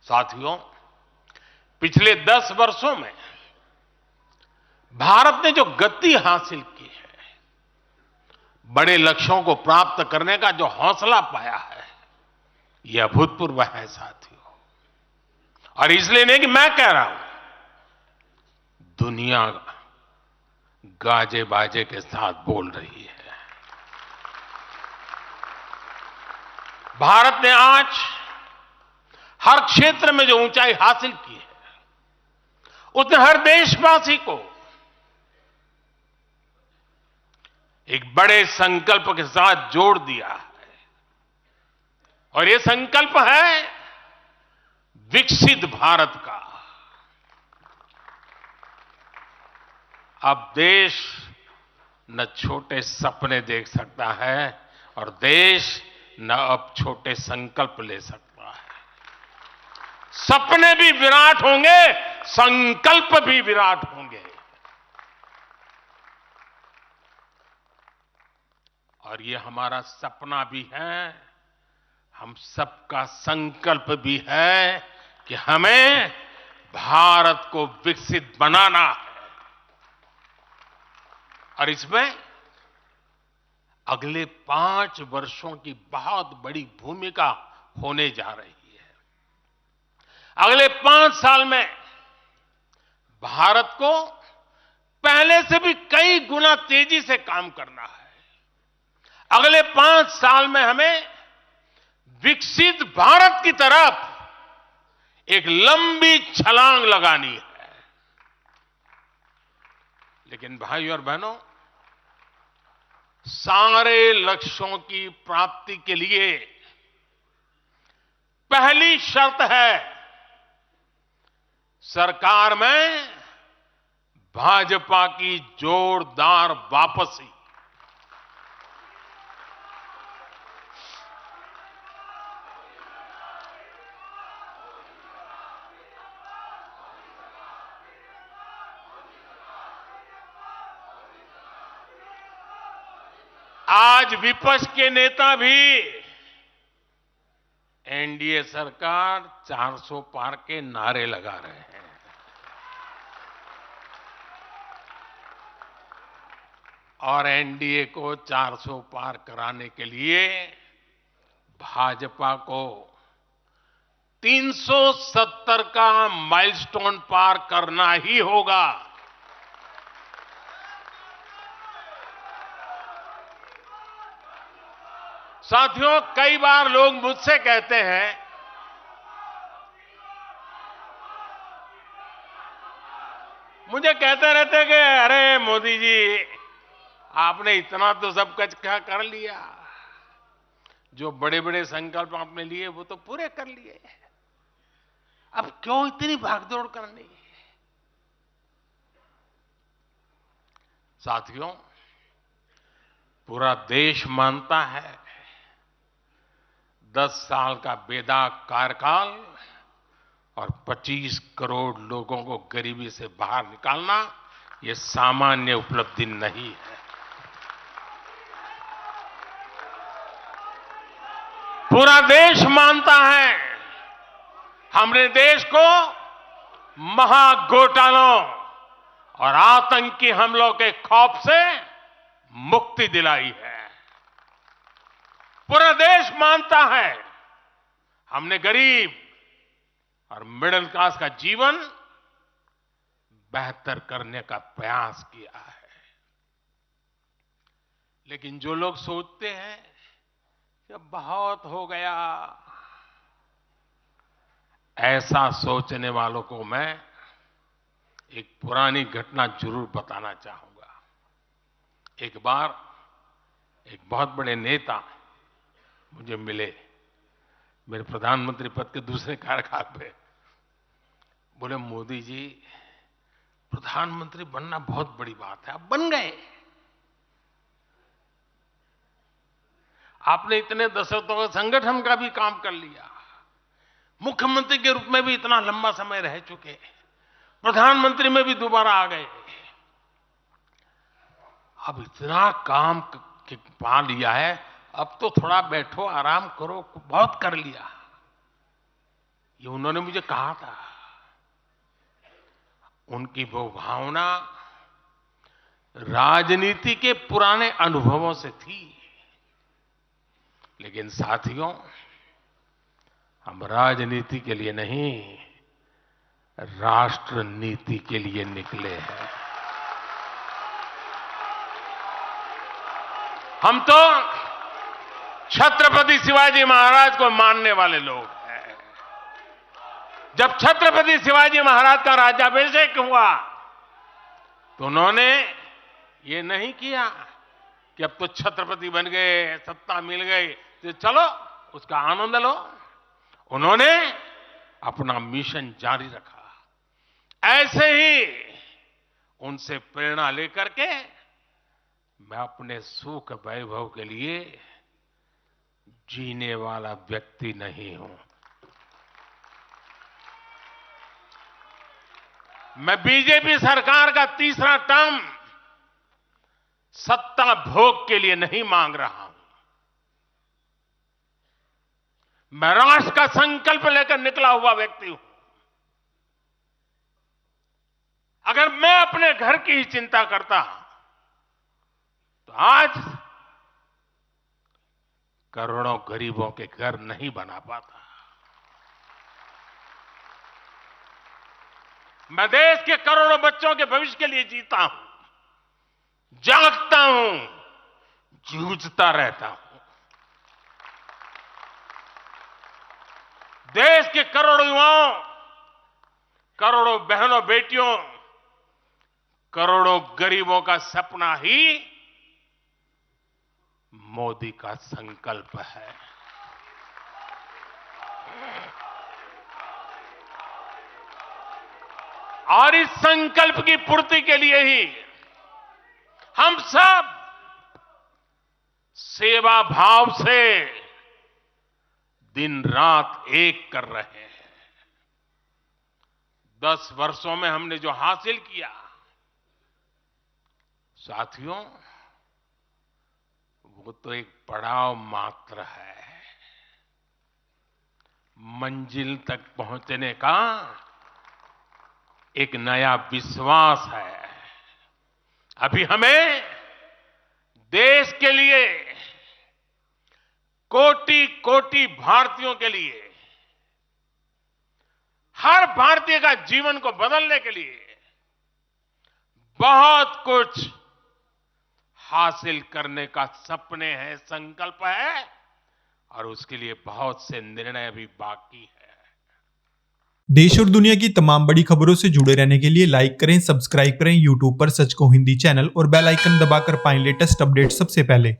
साथियों, पिछले 10 वर्षों में भारत ने जो गति हासिल की है, बड़े लक्ष्यों को प्राप्त करने का जो हौसला पाया है, यह अभूतपूर्व है साथियों। और इसलिए नहीं कि मैं कह रहा हूं, दुनिया गाजे बाजे के साथ बोल रही है। भारत ने आज हर क्षेत्र में जो ऊंचाई हासिल की है, उसने हर देशवासी को एक बड़े संकल्प के साथ जोड़ दिया है। और यह संकल्प है विकसित भारत का। अब देश न छोटे सपने देख सकता है और देश न अब छोटे संकल्प ले सकता है। सपने भी विराट होंगे, संकल्प भी विराट होंगे। और ये हमारा सपना भी है, हम सबका संकल्प भी है कि हमें भारत को विकसित बनाना है। और इसमें अगले 5 वर्षों की बहुत बड़ी भूमिका होने जा रही है। अगले 5 साल में भारत को पहले से भी कई गुना तेजी से काम करना है। अगले 5 साल में हमें विकसित भारत की तरफ एक लंबी छलांग लगानी है। लेकिन भाइयों और बहनों, सारे लक्ष्यों की प्राप्ति के लिए पहली शर्त है सरकार में भाजपा की जोरदार वापसी। आज विपक्ष के नेता भी एनडीए सरकार 400 पार के नारे लगा रहे हैं। और एनडीए को 400 पार कराने के लिए भाजपा को 370 का माइलस्टोन पार करना ही होगा। साथियों, कई बार लोग मुझसे कहते हैं, मुझे कहते रहते कि अरे मोदी जी, आपने इतना तो सब कुछ कर लिया, जो बड़े बड़े संकल्प आपने लिए वो तो पूरे कर लिए, अब क्यों इतनी भागदौड़ करनी। साथियों, पूरा देश मानता है 10 साल का बेदाग कार्यकाल और 25 करोड़ लोगों को गरीबी से बाहर निकालना ये सामान्य उपलब्धि नहीं है। पूरा देश मानता है हमने देश को महाघोटालों और आतंकी हमलों के खौफ से मुक्ति दिलाई है। पूरा देश मानता है हमने गरीब और मिडिल क्लास का जीवन बेहतर करने का प्रयास किया है। लेकिन जो लोग सोचते हैं कि अब बहुत हो गया, ऐसा सोचने वालों को मैं एक पुरानी घटना जरूर बताना चाहूंगा। एक बार एक बहुत बड़े नेता मुझे मिले, मेरे प्रधानमंत्री पद के दूसरे कार्यकाल पे। बोले, मोदी जी, प्रधानमंत्री बनना बहुत बड़ी बात है, आप बन गए। आपने इतने दशकों का संगठन का भी काम कर लिया, मुख्यमंत्री के रूप में भी इतना लंबा समय रह चुके, प्रधानमंत्री में भी दोबारा आ गए, अब इतना काम पा लिया है, अब तो थोड़ा बैठो, आराम करो, बहुत कर लिया। ये उन्होंने मुझे कहा था। उनकी वो भावना राजनीति के पुराने अनुभवों से थी। लेकिन साथियों, हम राजनीति के लिए नहीं, राष्ट्र नीति के लिए निकले हैं। हम तो छत्रपति शिवाजी महाराज को मानने वाले लोग हैं। जब छत्रपति शिवाजी महाराज का राज्याभिषेक हुआ तो उन्होंने ये नहीं किया कि अब तो छत्रपति बन गए, सत्ता मिल गई तो चलो उसका आनंद लो। उन्होंने अपना मिशन जारी रखा। ऐसे ही उनसे प्रेरणा लेकर के मैं अपने सुख वैभव के लिए जीने वाला व्यक्ति नहीं हूं। मैं बीजेपी सरकार का तीसरा टर्म सत्ता भोग के लिए नहीं मांग रहा हूं। मैं राष्ट्र का संकल्प लेकर निकला हुआ व्यक्ति हूं। अगर मैं अपने घर की ही चिंता करता तो आज करोड़ों गरीबों के घर नहीं बना पाता। मैं देश के करोड़ों बच्चों के भविष्य के लिए जीता हूं, जागता हूं, जूझता रहता हूं। देश के करोड़ों युवाओं, करोड़ों बहनों बेटियों, करोड़ों गरीबों का सपना ही मोदी का संकल्प है। और इस संकल्प की पूर्ति के लिए ही हम सब सेवा भाव से दिन रात एक कर रहे हैं। 10 वर्षों में हमने जो हासिल किया, साथियों, वो तो एक पड़ाव मात्र है। मंजिल तक पहुंचने का एक नया विश्वास है। अभी हमें देश के लिए, कोटि कोटि भारतीयों के लिए, हर भारतीय का जीवन को बदलने के लिए बहुत कुछ हासिल करने का सपने हैं, संकल्प है, और उसके लिए बहुत से निर्णय अभी बाकी है। देश और दुनिया की तमाम बड़ी खबरों से जुड़े रहने के लिए लाइक करें, सब्सक्राइब करें यूट्यूब पर सच को हिंदी चैनल और बेल आइकन दबाकर पाएं लेटेस्ट अपडेट सबसे पहले।